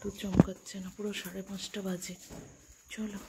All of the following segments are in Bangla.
বিদ্যুৎ চমকাচ্ছে না, পুরো 5:30 বাজে। চলো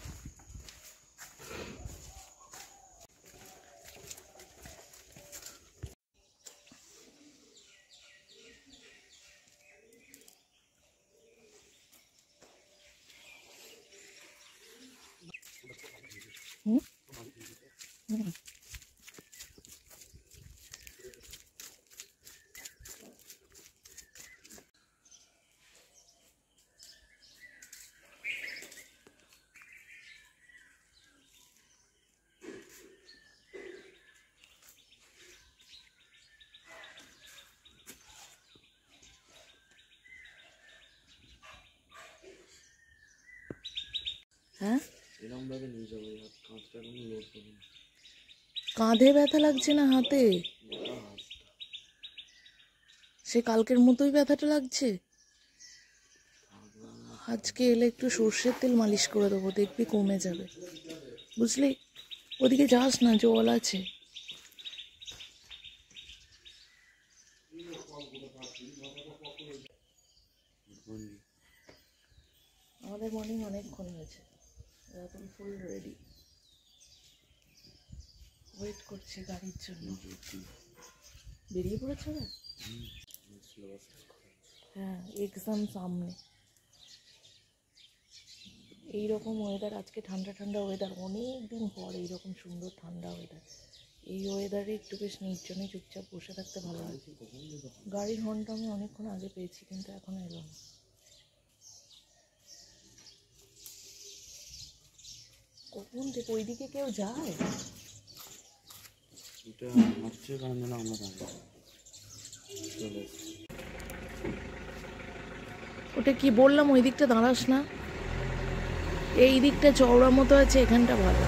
হ্যাঁ, কাঁধে ব্যথা লাগছে না হাতে? সে কালকের মতোই ব্যথাটা লাগছে। আজকে এলে একটু সর্ষের তেল মালিশ করে দেবো, দেখবি কমে যাবে, বুঝলি? ওদিকে যাস না, জল আছে। আমাদের মর্নিং অনেকক্ষণ হয়েছে, এখন ফুল রেডি, ওয়েট করছে গাড়ির জন্য। বেরিয়ে পড়েছে না? হ্যাঁ, এক্সাম সামনে। এইরকম ওয়েদার, আজকে ঠান্ডা ঠান্ডা ওয়েদার, অনেক দিন পর এইরকম সুন্দর ঠান্ডা ওয়েদার। এই ওয়েদারে একটু বেশ নির্জনে চুপচাপ বসে থাকতে ভালো লাগে। গাড়ির হর্নটা আমি অনেকক্ষণ আগে পেয়েছি, কিন্তু এখনো এলো না। কখন থেকে ওইদিকে কেউ যায়? ওটা কি বললাম, ওই দিকটা দাঁড়াস না, এই দিকটা চওড়া মতো আছে, এখানটা ভালো।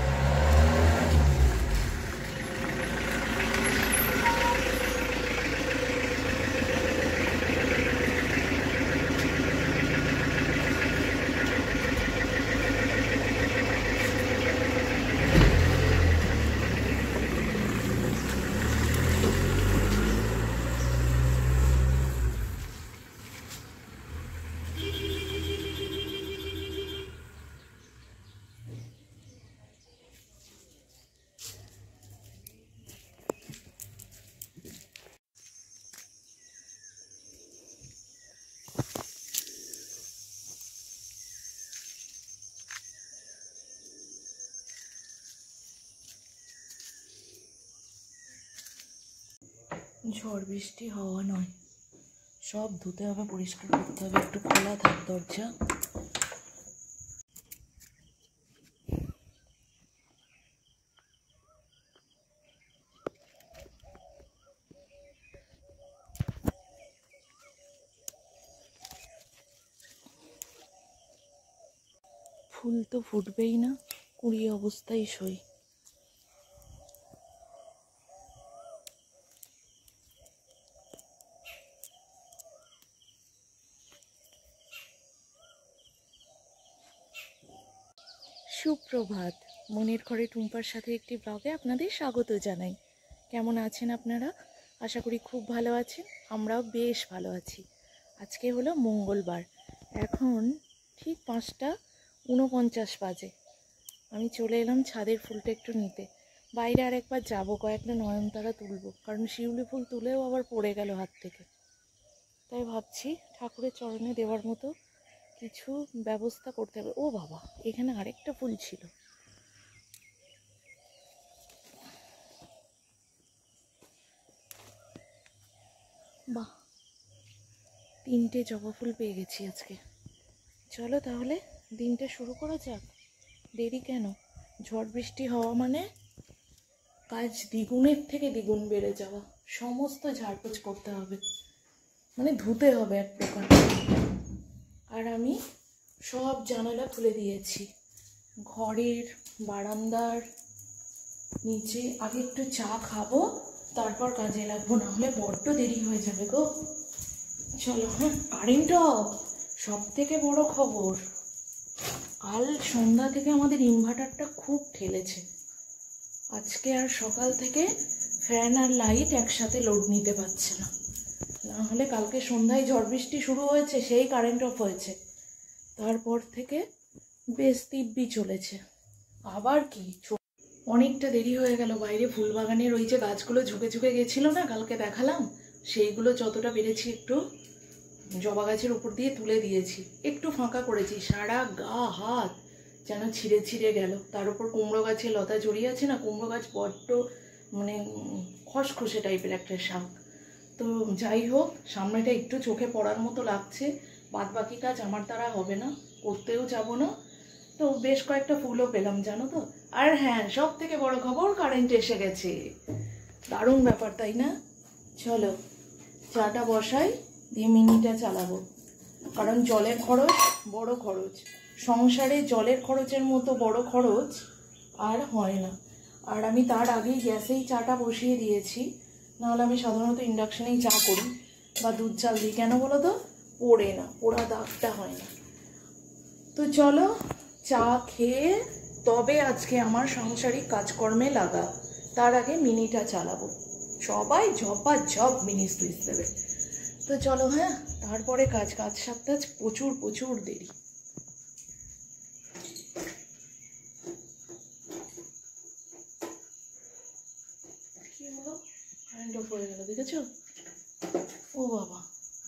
ঝড় বৃষ্টি হওয়া নয়, সব ধুতে হবে, পরিষ্কার করতে হবে। একটু খোলা থাক দরজা। ফুল তো ফুটবেই না, কুড়ি অবস্থায় সই। সুপ্রভাত, মনের ঘরে টুম্পার সাথে একটি ব্লগে আপনাদের স্বাগত জানাই। কেমন আছেন আপনারা? আশা করি খুব ভালো আছেন, আমরাও বেশ ভালো আছি। আজকে হলো মঙ্গলবার, এখন ঠিক 5:49 বাজে। আমি চলে এলাম ছাদের ফুলটা একটু নিতে। বাইরে আরেকবার যাবো, কয়েকটা নয়নতারা তুলবো, কারণ শিউলি ফুল তুলেও আবার পড়ে গেল হাত থেকে। তাই ভাবছি ঠাকুরের চরণে দেওয়ার মতো কিছু ব্যবস্থা করতে হবে। ও বাবা, এখানে আরেকটা ফুল ছিল। বাহ, 3টে জবা ফুল পেয়ে গেছি আজকে। চলো তাহলে দিনটা শুরু করা যাক। দেরি কেন? ঝড় বৃষ্টি হওয়া মানে কাজ দ্বিগুণের থেকে দ্বিগুণ বেড়ে যাওয়া। সমস্ত ঝাড়পোছ করতে হবে, মানে ধুতে হবে এক প্রকার। আর আমি সব জানালা খুলে দিয়েছি, ঘরের, বারান্দার, নিচে। আগে একটু চা খাবো, তারপর কাজে লাগবো, না হলে বড্ড দেরি হয়ে যাবে গো। চলো। হ্যাঁ, কারেন্ট অফ। সব থেকে বড় খবর, কাল সন্ধ্যা থেকে আমাদের ইনভার্টারটা খুব ঠেলেছে। আজকে আর সকাল থেকে ফ্যান আর লাইট একসাথে লোড নিতে পারছে না। না হলে কালকে সন্ধ্যায় ঝড় বৃষ্টি শুরু হয়েছে, সেই কারেন্ট অফ হয়েছে। তারপর থেকে বেশ দিব্যি চলেছে। আবার কি অনেকটা দেরি হয়ে গেল। বাইরে ফুলবাগানের ওই যে গাছগুলো ঝুঁকে ঝুঁকে গেছিল না, কালকে দেখালাম, সেইগুলো যতটা পেরেছি একটু জবা গাছের উপর দিয়ে তুলে দিয়েছি, একটু ফাঁকা করেছি। সারা গা হাত যেন ছিঁড়ে ছিঁড়ে গেল। তার উপর কুমড়ো গাছে লতা জড়িয়ে আছে না, কুমড়ো গাছ বড্ড মানে খসখসে টাইপের একটা শাক। তো যাই হোক, সামনেটা একটু চোখে পড়ার মতো লাগছে। বাদ বাকি কাজ আমার দ্বারা হবে না, করতেও যাব না। তো বেশ কয়েকটা ফুলও পেলাম জানো তো। আর হ্যাঁ, সব থেকে বড় খবর, কারেন্ট এসে গেছে। দারুণ ব্যাপার তাই না? চলো চাটা বসাই, দিয়ে মিনিটা চালাবো। কারণ জলের খরচ বড় খরচ, সংসারে জলের খরচের মতো বড় খরচ আর হয় না। আর আমি তার আগেই গ্যাসেই চাটা বসিয়ে দিয়েছি, নাহলে আমি সাধারণত ইন্ডাকশানেই চা করি বা দুধ চাল দিই। কেন বলো তো? পোড়ে না, পোড়া দাগটা হয় না। তো চলো চা খেয়ে তবে আজকে আমার সাংসারিক কাজকর্মে লাগা। তার আগে মিনিটা চালাবো। সবাই ঝপা ঝপ মিনি সুইচ দেবে। তো চলো, হ্যাঁ, তারপরে কাজ সাপটাজ প্রচুর প্রচুর দেরি। কি হলো? কারেন্ট অফ হয়ে গেল, দেখেছো? ও বাবা,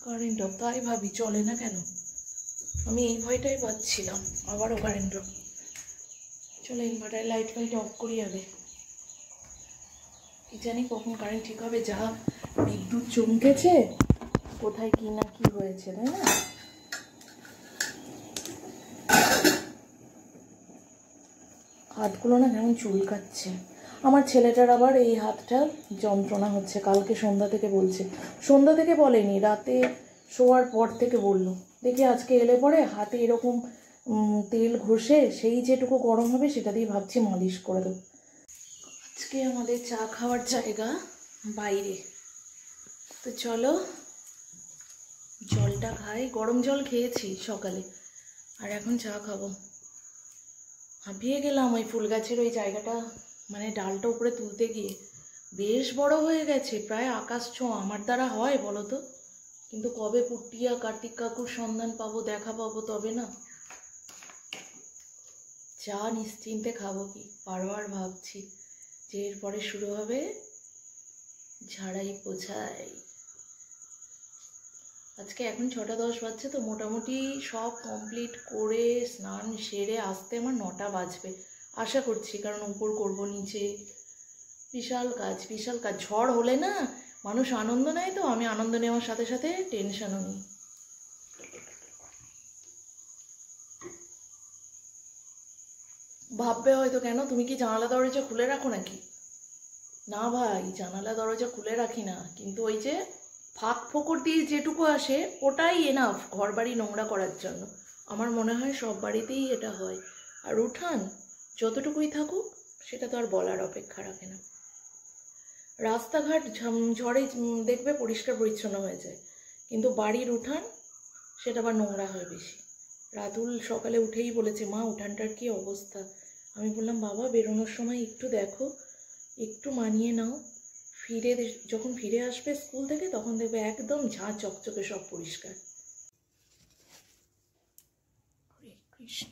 কারেন্ট অফ! তাই ভাবি চলে না কেন, আমি এই ভয়টাই পাচ্ছিলাম। আবারও কারেন্ট অফ। চলো ইনভার্টার লাইট ফাইট অফ করি আগে। কি জানি কখন কারেন্ট ঠিক হবে, যা বিদ্যুৎ চমকেছে, কোথায় কি না কি হয়েছে, তাই না? হাতগুলো না কেমন চুলকাচ্ছে। আমার ছেলেটার আবার এই হাতটা যন্ত্রণা হচ্ছে, কালকে সন্ধ্যা থেকে বলছে। সন্ধ্যা থেকে বলেনি, রাতে শোয়ার পর থেকে বললো। দেখি আজকে এলে পরে হাতে এরকম তেল ঘষে সেই যেটুকু গরম হবে সেটা দিয়ে ভাবছি মালিশ করে দেবো। আজকে আমাদের চা খাওয়ার জায়গা বাইরে। তো চলো জলটা খাই, গরম জল খেয়েছি সকালে, আর এখন চা খাবো। হাঁপিয়ে গেলাম ওই ফুল গাছের ওই জায়গাটা, মানে ডালটা উপরে তুলতে গিয়ে বেশ বড় হয়ে গেছে, প্রায় আকাশ ছোঁয়া। আমার দ্বারা হয় বলো তো? কিন্তু কবে পুটিয়া কার্তিক কাকুর সন্ধান পাবো, দেখা পাবো, তবে না। চা নিশ্চিন্তে খাবো, কি বারবার ভাবছি যে এরপরে শুরু হবে ঝাড়াই পোছাই। আজকে এখন 6টা 10 বাজছে, তো মোটামুটি সব কমপ্লিট করে স্নান সেরে আসতে আমার 9টা বাজবে আশা করছি। কারণ উপর করবো, নিচে বিশাল কাজ বিশাল কাজ। ঝড় হলে না মানুষ আনন্দ নেয়, তো আমি আনন্দ নেওয়ার সাথে সাথে টেনশনও নিই। ভাববে হয়তো, কেন তুমি কি জানালা দরজা খুলে রাখো নাকি? না ভাই, জানালা দরজা খুলে রাখি না, কিন্তু ওই যে ফাঁক ফোকর দিয়ে যেটুকু আসে ওটাই এনাফ ঘর বাড়ি নোংরা করার জন্য। আমার মনে হয় সব বাড়িতেই এটা হয়। আর উঠান যতটুকুই থাকুক সেটা তো আর বলার অপেক্ষা রাখে না। রাস্তাঘাট ঝড়ে দেখবে পরিষ্কার পরিচ্ছন্ন হয়ে যায়, কিন্তু বাড়ির উঠান সেটা আবার নোংরা হয় বেশি। রাতুল সকালে উঠেই বলেছে, মা উঠানটার কি অবস্থা। আমি বললাম, বাবা বেরোনোর সময় একটু দেখো, একটু মানিয়ে নাও, যখন ফিরে আসবে স্কুল থেকে তখন দেখবে একদম ঝাঁ চকচকে সব পরিষ্কার। হরে কৃষ্ণ।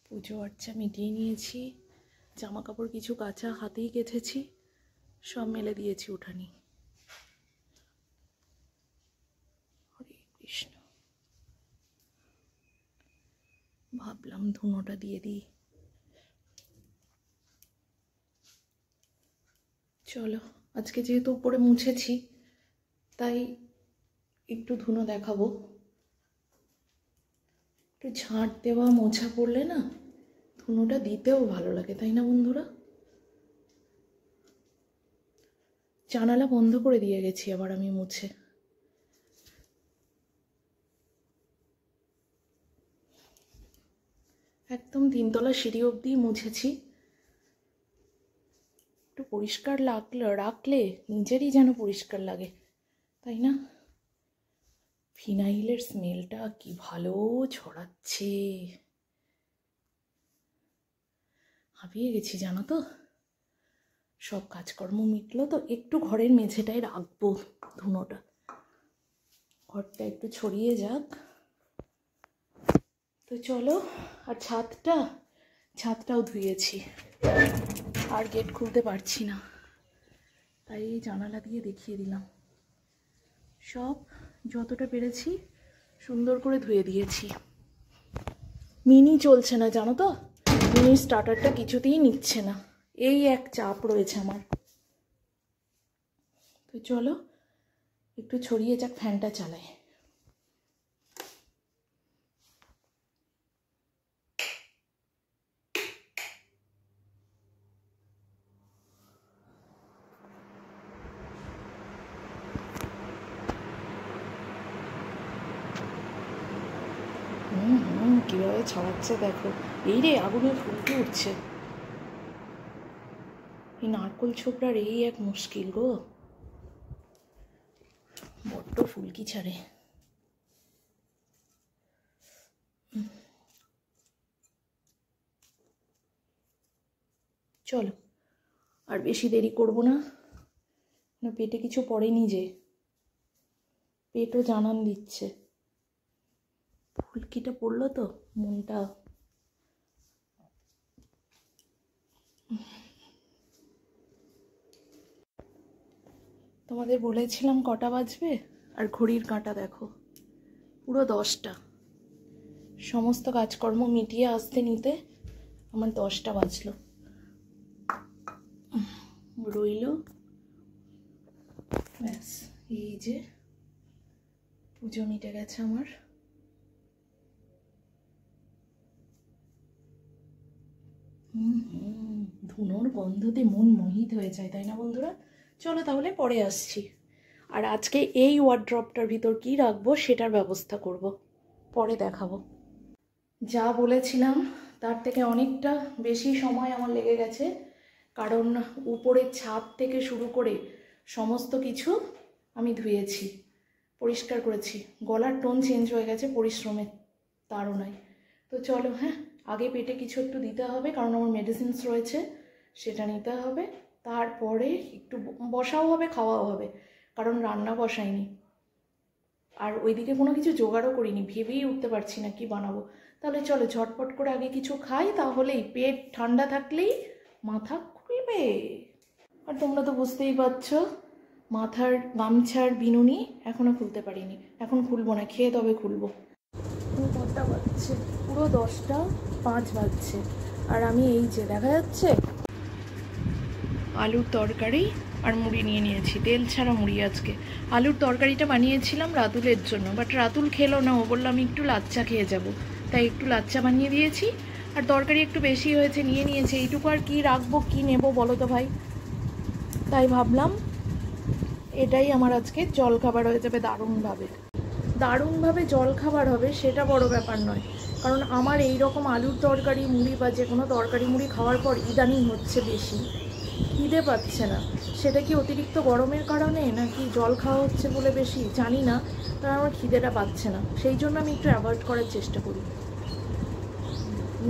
পুজো আর্চা মিটিয়ে নিয়েছি, জামা কাপড় কিছু কাঁচা হাতেই গেঁথেছি, সব মেলে দিয়েছি উঠানি। হরে কৃষ্ণ। ভাবলাম ধুনোটা দিয়ে দিই। চলো, আজকে যেহেতু উপরে মুছেছি তাই একটু ধুনো দেখাবো। একটু ঝাঁট দেওয়া মোছা পড়লে না ধুনোটা দিতেও ভালো লাগে, তাই না বন্ধুরা? জানালা বন্ধ করে দিয়ে গেছি আবার আমি মুছে। একদম 3তলা সিঁড়ি অবধি মুছেছি। একটু পরিষ্কার রাখলে নিজেরই যেন পরিষ্কার লাগে, তাই না? ফিনাইলের স্মেলটা কি ভালো ছড়াচ্ছে। হাঁপিয়ে গেছি জানো তো। সব কাজকর্ম মিটলো, তো একটু ঘরের মেঝেটাই রাখবো ধুনোটা, ঘরটা একটু ছড়িয়ে যাক। তো চলো, আর ছাদটাও ধুয়েছি, আর গেট খুলতে পারছি না, তাই এই জানালা দিয়ে দেখিয়ে দিলাম। সব যতটা পেরেছি সুন্দর করে ধুয়ে দিয়েছি। মিনি চলছে না জানো তো, মিনি স্টার্টারটা কিছুতেই নিচ্ছে না, এই এক চাপ রয়েছে আমার। তো চলো একটু ছড়িয়ে যাক, ফ্যানটা চালাই। কিভাবে ছড়াচ্ছে দেখো, এই রে আগুনের ফুলকি উঠছে। এই নারকোল ছোকরার এই এক মুশকিল গো, বড্ড ফুলকি ছাড়ে। চলো আর বেশি দেরি করব না, পেটে কিছু পড়েনি, যে পেটও জানান দিচ্ছে। ফুলকিটা পড়লো তো মনটা। তোমাদের বলেছিলাম কটা বাজবে, আর ঘড়ির কাঁটা দেখো পুরো 10টা। সমস্ত কাজকর্ম মিটিয়ে আসতে নিতে আমার 10টা বাজলো। রইল ব্যাস, এই যে পুজো মিটে গেছে আমার। ধুনোর গন্ধতে মন মোহিত হয়ে যায়, তাই না বন্ধুরা? চলো তাহলে পরে আসছি। আর আজকে এই ওয়ার্ড্রপটার ভিতর কি রাখবো সেটার ব্যবস্থা করব, পরে দেখাবো। যা বলেছিলাম তার থেকে অনেকটা বেশি সময় আমার লেগে গেছে, কারণ উপরের ছাদ থেকে শুরু করে সমস্ত কিছু আমি ধুয়েছি, পরিষ্কার করেছি। গলার টোন চেঞ্জ হয়ে গেছে পরিশ্রমের তাড়নায়। তো চলো, হ্যাঁ আগে পেটে কিছু একটু দিতে হবে, কারণ আমার মেডিসিনস রয়েছে, সেটা নিতে হবে। তারপরে একটু বসাও হবে, খাওয়াও হবে, কারণ রান্না বসাইনি। আর ওইদিকে কোনো কিছু জোগাড়ও করিনি, ভেবেই উঠতে পারছি না কি বানাবো। তাহলে চলো ঝটপট করে আগে কিছু খাই, তাহলেই পেট ঠান্ডা থাকলেই মাথা খুলবে। আর তোমরা তো বুঝতেই পারছো, মাথার গামছার বিনুনি এখনও খুলতে পারিনি, এখন খুলবো না, খেয়ে তবে খুলবো। কটা বাজছে? পুরো 10টা 5 বাজছে। আর আমি এই যে দেখা যাচ্ছে আলুর তরকারি আর মুড়ি নিয়ে নিয়েছি, তেল ছাড়া মুড়ি। আজকে আলুর তরকারিটা বানিয়েছিলাম রাতুলের জন্য, বাট রাতুল খেলো না, ও বললো আমি একটু লাচ্চা খেয়ে যাব, তাই একটু লাচ্চা বানিয়ে দিয়েছি। আর তরকারি একটু বেশি হয়েছে, নিয়ে নিয়েছে এইটুকু, আর কি রাখবো কি নেব বলো তো ভাই। তাই ভাবলাম এটাই আমার আজকে জলখাবার হয়ে যাবে, দারুণভাবে জলখাবার হবে, সেটা বড় ব্যাপার নয়। কারণ আমার এই রকম আলুর তরকারি মুড়ি বা যে কোনো তরকারি মুড়ি খাওয়ার পর ইদানিং হচ্ছে বেশি খিদে পাচ্ছে না। সেটা কি অতিরিক্ত গরমের কারণে নাকি জল খাওয়া হচ্ছে বলে বেশি জানি না, তাই আমার খিদেটা পাচ্ছে না, সেই জন্য আমি একটু অ্যাভয়েড করার চেষ্টা করি।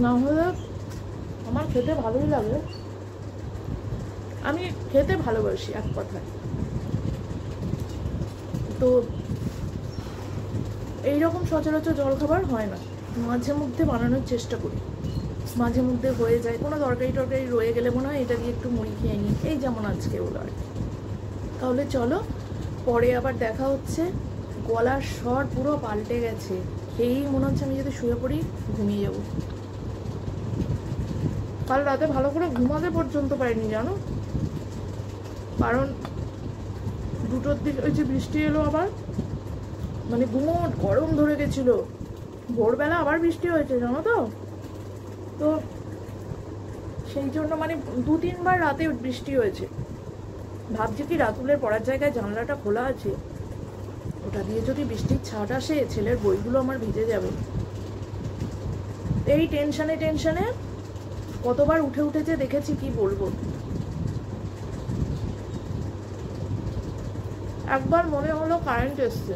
না হলে আমার খেতে ভালোই লাগে, আমি খেতে ভালোবাসি এক কথায়। তো এইরকম সচরাচর জলখাবার হয় না, মাঝে মধ্যে বানানোর চেষ্টা করি, মাঝে মধ্যে হয়ে যায়। কোনো তরকারি রয়ে গেলে মনে হয় এটা দিয়ে একটু মুড়ি খেয়ে নিই, এই যেমন আজকে হলো আর কি। তাহলে চলো পরে আবার দেখা হচ্ছে। গলার স্বর পুরো পাল্টে গেছে, খেয়েই মনে হচ্ছে আমি যদি শুয়ে পড়ি ঘুমিয়ে যাব। কাল রাতে ভালো করে ঘুমাতে পর্যন্ত পারিনি জানো, কারণ 2টোর দিকে ওই যে বৃষ্টি এলো আবার, মানে গুমোট গরম ধরে গেছিলো। ভোরবেলা আবার বৃষ্টি হয়েছে জানো তো, তো সেই জন্য মানে 2-3 বার রাতে বৃষ্টি হয়েছে। ভাবছি কি রাতুলের পড়ার জায়গায় জানলাটা খোলা আছে, ওটা দিয়ে যদি বৃষ্টির ছাট আসে ছেলের বইগুলো আমার ভিজে যাবে। এই টেনশনে কতবার উঠেছে দেখেছি, কি বলবো। একবার মনে হলো কারেন্ট এসছে,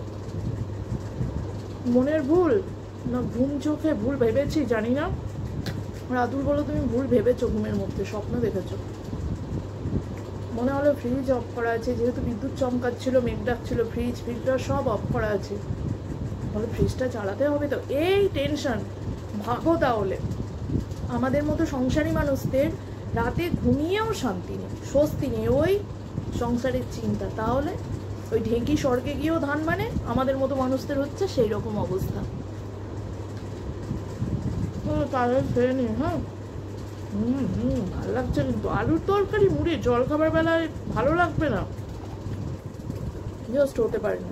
মনের ভুল না ঘুম চোখে ভুল ভেবেছি জানি না। রাতুল বলো তুমি ভুল ভেবেছো, ঘুমের মধ্যে স্বপ্ন দেখেছো। মনে হলো ফ্রিজ অফ করা আছে, যেহেতু বিদ্যুৎ চমকাচ্ছিল, মেঘ ডাকছিল, ফ্রিজটা সব অফ করা আছে। বলে ফ্রিজটা চালাতে হবে তো, এই টেনশন। ভাগো তাহলে। আমাদের মতো সংসারী মানুষদের রাতে ঘুমিয়েও শান্তি নেই, স্বস্তি নেই, ওই সংসারের চিন্তা। তাহলে ওই ঢেঁকি স্বর্গে গিয়েও ধান, মানে আমাদের মতো মানুষদের হচ্ছে সেই রকম অবস্থা। তাহলে খেয়ে নি। হ্যাঁ, ভালো লাগছে কিন্তু। আলুর তরকারি মুড়ি জল খাবার বেলায় ভালো লাগবে না, জাস্ট হতে পারে না।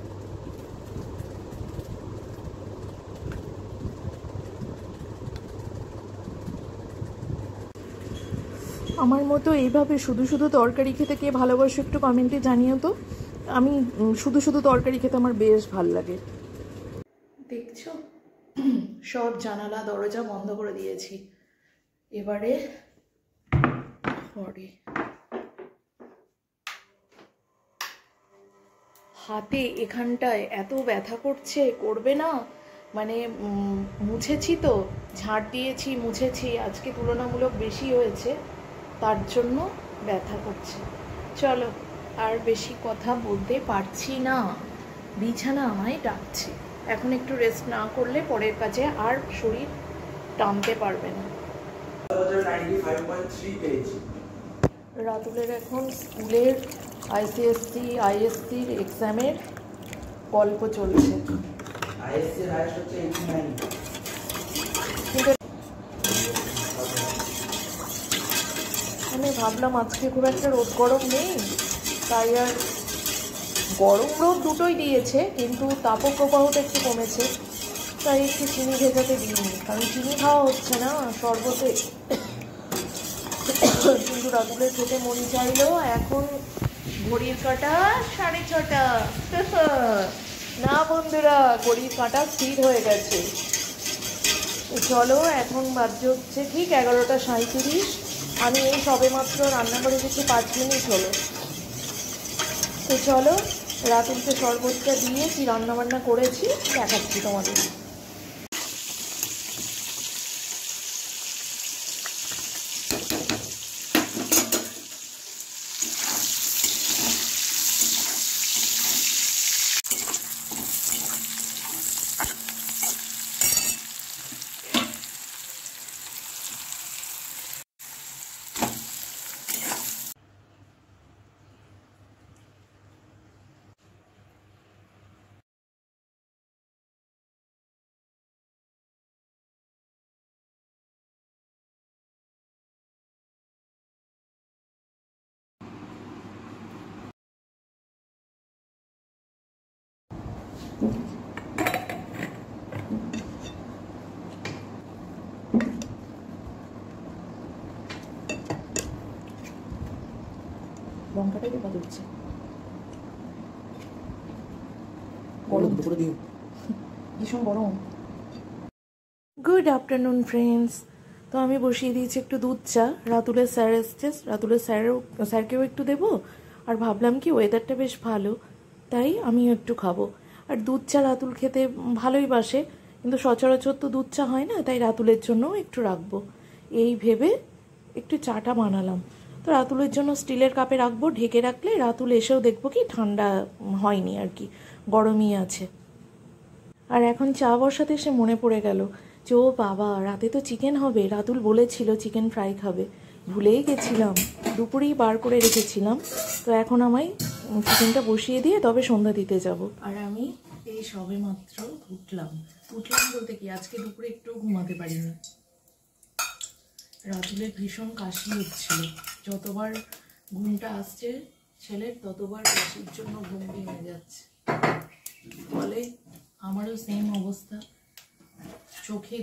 আমার মতো এইভাবে শুধু শুধু তরকারি খেতে কে ভালোবাসো একটু কমেন্টে জানিও তো। আমি শুধু শুধু তরকারি খেতে আমার বেশ ভাল লাগে। দেখছো, সব জানালা দরজা বন্ধ করে দিয়েছি। এবারে হাতে এখানটায় এত ব্যথা করছে, করবে না মানে। মুছেছি তো, ঝাড় দিয়েছি, মুছেছি, আজকে তুলনামূলক বেশি হয়েছে, তার জন্য ব্যথা করছে। চলো, আর বেশি কথা বলতে পারছি না, বিছানা আমায় ডাকছে। এখন একটু রেস্ট না করলে পরের কাজে আর শরীর টানতে পারবে না। রাতুলের এখন স্কুলের আইসিএসসি আইএসসির এক্সামের গল্প চলছে। আমি ভাবলাম আজকে খুব একটা রোদ গরম নেই, তাই আর গরম রোদ দুটোই দিয়েছে, কিন্তু তাপপ্রবাহটা একটু কমেছে, তাই একটু চিনি ভেজাতে দিইনি, কারণ চিনি খাওয়া হচ্ছে না শরবতে। কিন্তু রাতুলের খেতে মন চাইলো। এখন ঘড়ির কাঁটা 6:30। না বন্ধুরা, ঘড়ির কাঁটা স্থির হয়ে গেছে। চলো, এখন বাজে হচ্ছে ঠিক 11:37। আমি এই সবে মাত্র রান্না করে গেছি, 5 মিনিট হলো। তো চলো, রাতুলকে শরবতটা দিয়ে কি রান্নাবান্না করেছি দেখাচ্ছি তোমাদের। লঙ্কাটাকে বাজছে গরম, ভীষণ গরম। Good afternoon friends. তো আমি বসিয়ে দিয়েছি একটু দুধ চা। রাতুলের স্যার এসছে, রাতুলের স্যারকেও একটু দেবো। আর ভাবলাম কি ওয়েদারটা বেশ ভালো, তাই আমিও একটু খাবো। আর দুধ চা রাতুল খেতে ভালোই বাসে, কিন্তু সচরাচর তো দুধ চা হয় না, তাই রাতুলের জন্যও একটু রাখবো এই ভেবে একটু চাটা বানালাম। তো রাতুলের জন্য স্টিলের কাপে রাখবো, ঢেকে রাখলে রাতুল এসেও দেখবো কি ঠান্ডা হয়নি আর কি, গরমই আছে। আর এখন চা বসাতে এসে মনে পড়ে গেল যে ও বাবা, রাতে তো চিকেন হবে, রাতুল বলেছিল চিকেন ফ্রাই খাবে, ভুলেই গেছিলাম, দুপুরেই বার করে রেখেছিলাম। তো এখন আমায় চিকেনটা বসিয়ে দিয়ে তবে সন্ধ্যা দিতে যাব। আর আমি এই সবে মাত্র উঠলাম বলতে কি, আজকে দুপুরে একটু ঘুমাতে পারিনি। রাতুলের ভীষণ কাশি হচ্ছিল, যতবার ঘুমটা আসছে ছেলের ততবার কাশির জন্য ঘুম ভেঙে যাচ্ছে। ফলে আমারও সেম অবস্থা, চোখে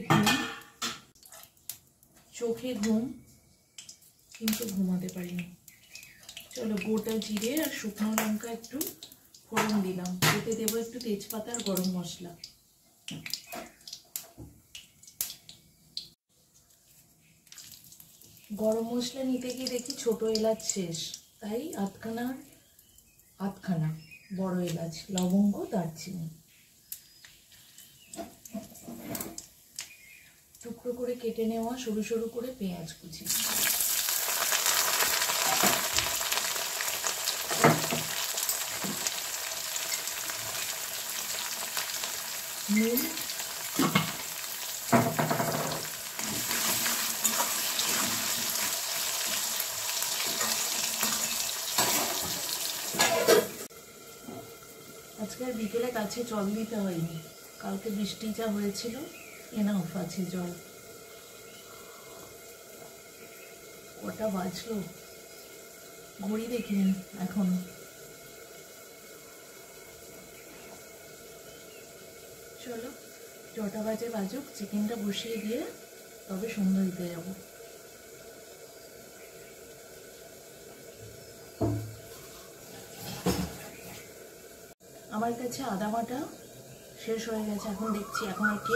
ঘুম কিন্তু ঘুমাতে পারিনি। চলো, গোটা জিরে আর শুকনো লঙ্কা একটু ফোড়ন দিলাম, এতে দেবো একটু তেজপাতা আর গরম মশলা। গরম মশলা নিতে গিয়ে দেখি ছোট এলাচ শেষ, তাই আধখানা বড় এলাচ, লবঙ্গ, দারচিনি টুকরো করে কেটে নেওয়া সরু সরু করে পেঁয়াজ কুচি, নুন, আজকে আর বিকেলে কাছে জল দিতে হয়নি, কালকে বৃষ্টি যা হয়েছিল এনাফ আছে জল। কটা বাজলো ঘড়ি দেখিনি এখনো। চলো যটা বাজে বাজুক, চিকেনটা বসিয়ে দিয়ে তবে সন্ধ্যা দিতে যাব। আমার কাছে আদা বাটা শেষ হয়ে গেছে, এখন দেখছি এখন আর কে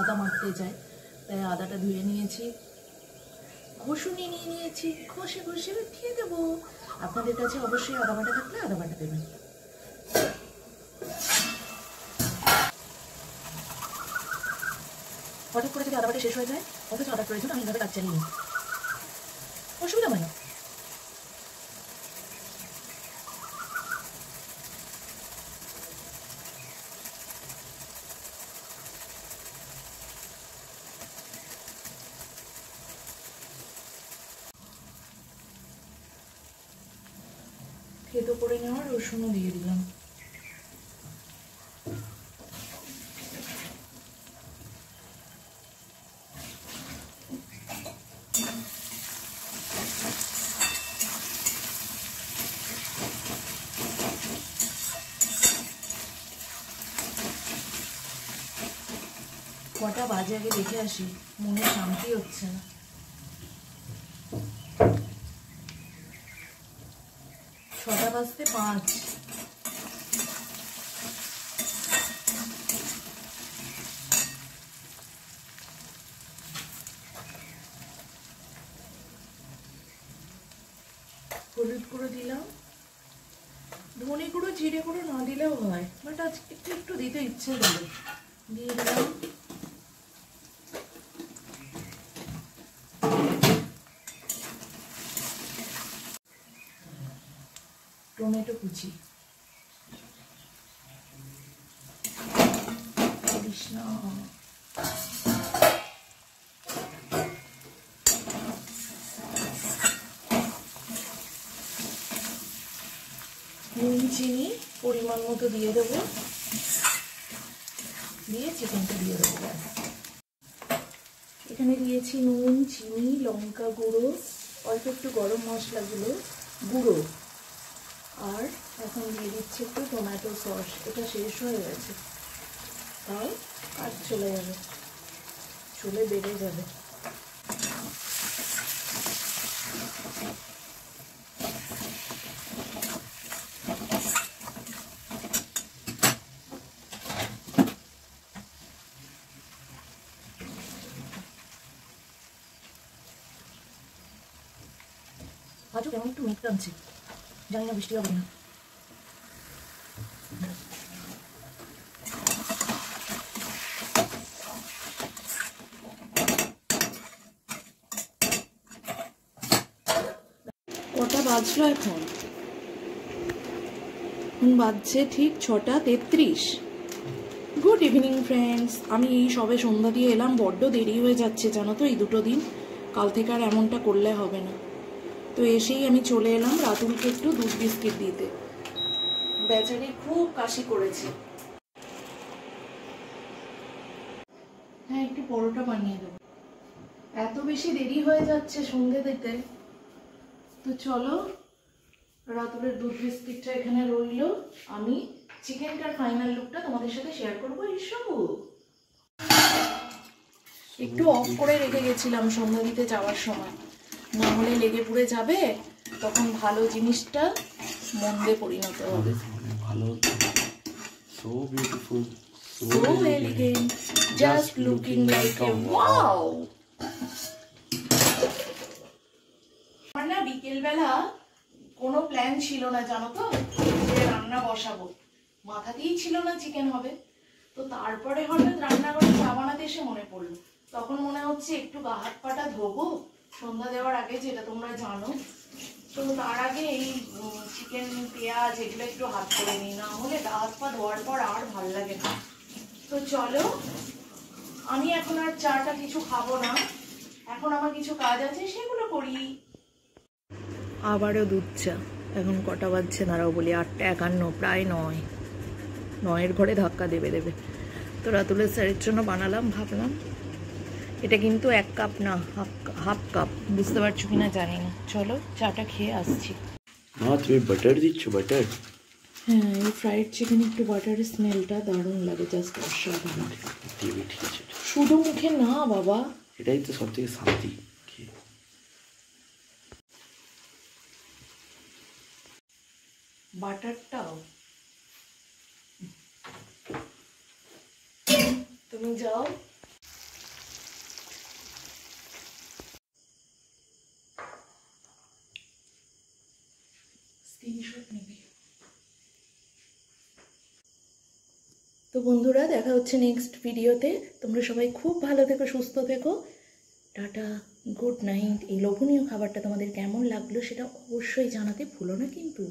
আদা মাখতে যায়, তাই আদাটা ধুয়ে নিয়েছি, ঘষুনি নিয়ে নিয়েছি, ঘষে ঘষে উঠিয়ে দেবো। আপনাদের কাছে অবশ্যই আদা বাটা থাকলে আদা বাটা দেবেন। হঠাৎ করে যদি আদা বাটা শেষ হয়ে যায়, অথচ আদার প্রয়োজন, আমি এইভাবে কাজ চালিয়ে নিই, অসুবিধা হয় না। থেতো করে নেওয়ার রসুনও দিয়ে দিলাম। কটা বাজে আগে দেখে আসি, মনে শান্তি হচ্ছে না। ছটা বাজতে 5। হলুদ গুঁড়ো দিলাম, ধনে গুঁড়ো জিরে গুঁড়ো না দিলেও হয়, বাট আজ একটু একটু দিতে ইচ্ছে হলো, দিয়ে দিলাম। টমেটো কুচি, কৃষ্ণা নুন চিনি পরিমাণ মতো দিয়ে দেবো, দিয়ে চিকেনটা দিয়ে দেবো। এখানে দিয়েছি নুন, চিনি, লঙ্কা গুঁড়ো, অল্প একটু গরম মশলাগুলো গুঁড়ো, আর এখন দিয়ে দিচ্ছি একটু টমেটো সস। এটা শেষ হয়ে গেছে, তাও কাজ চলে যাবে, চলে বেড়ে যাবে। আজও কেমন একটু মেঘ টানছে, জানি না বৃষ্টি হবে না। কটা বাজলো এখন বাজছে ঠিক 6:33। গুড ইভিনিং ফ্রেন্ডস, আমি এই সবে সন্ধ্যা দিয়ে এলাম, বড্ড দেরি হয়ে যাচ্ছে জানো তো এই দুটো দিন, কাল থেকে আর এমনটা করলে হবে না। তো এসেই আমি চলে এলাম রাতুলকে একটু দুধ বিস্কিট দিতে, বেচারি খুব কাশি করেছে। হ্যাঁ একটু পরোটা বানিয়ে দেবো, এত বেশি দেরি হয়ে যাচ্ছে সন্ধ্যে দিতে। তো চলো রাতুলের দুধ বিস্কিটটা এখানে রইলো, আমি চিকেনটার ফাইনাল লুকটা তোমাদের সাথে শেয়ার করবো। এইসব একটু অফ করে রেখে গেছিলাম সন্ধ্যা দিতে যাওয়ার সময়, না হলে লেগে পুড়ে যাবে, তখন ভালো জিনিসটা মন্দে পরিণত হবে। ভালো, so beautiful, so elegant, just looking like a wow. আমার না বিকেলবেলা কোনো প্ল্যান ছিল না জানো তো, যে রান্না বসাবো, মাথাতেই ছিল না চিকেন হবে। তো তারপরে হঠাৎ রান্নাঘরে চা বানাতে এসে মনে পড়লো, তখন মনে হচ্ছে একটু গা হাত পাটা ধোবো সন্ধ্যা দেওয়ার আগে, যেটা তোমরা জানো। তো তার আগে এই চিকেন পেঁয়াজ এগুলো একটু হাত করে নিই, না হলে গা হাত পা ধোয়ার পর আর ভাল লাগে না। তো চলো, আমি এখন আর চাটা কিছু খাবো না, এখন আমার কিছু কাজ আছে সেগুলো করি। আবারও দুধ চা। এখন কটা বাজছে দাঁড়াও বলি, 8:51, প্রায় 9 ঘরে ধাক্কা দেবে। তো রাতুলের স্যারের জন্য বানালাম, ভাবলাম এটা কিন্তু 1 কাপ না, হাফ কাপ, বুঝতে পারছো কিনা জানি না। চলো চাটা খেয়ে আসছি। মা তুমি বাটার দিচ্ছ? বাটার? হ্যাঁ, এই ফ্রাইড চিকেন একটু বাটারের স্মেলটা দারুণ লাগে, জাস্ট অসাধারণ। দেবে, ঠিক আছে। শুধু মুখে না বাবা, এটাই তো সব থেকে শান্তি। বাটারটাও তুমি যাও। স্ক্রিনশট নিবি। তো বন্ধুরা, দেখা হচ্ছে নেক্সট ভিডিওতে। তোমরা সবাই খুব ভালো থেকো, সুস্থ থেকো। Tata, good night. এই লোভনীয় খাবারটা তোমাদের কেমন লাগলো সেটা অবশ্যই জানাতে ভুলো না কিন্তু।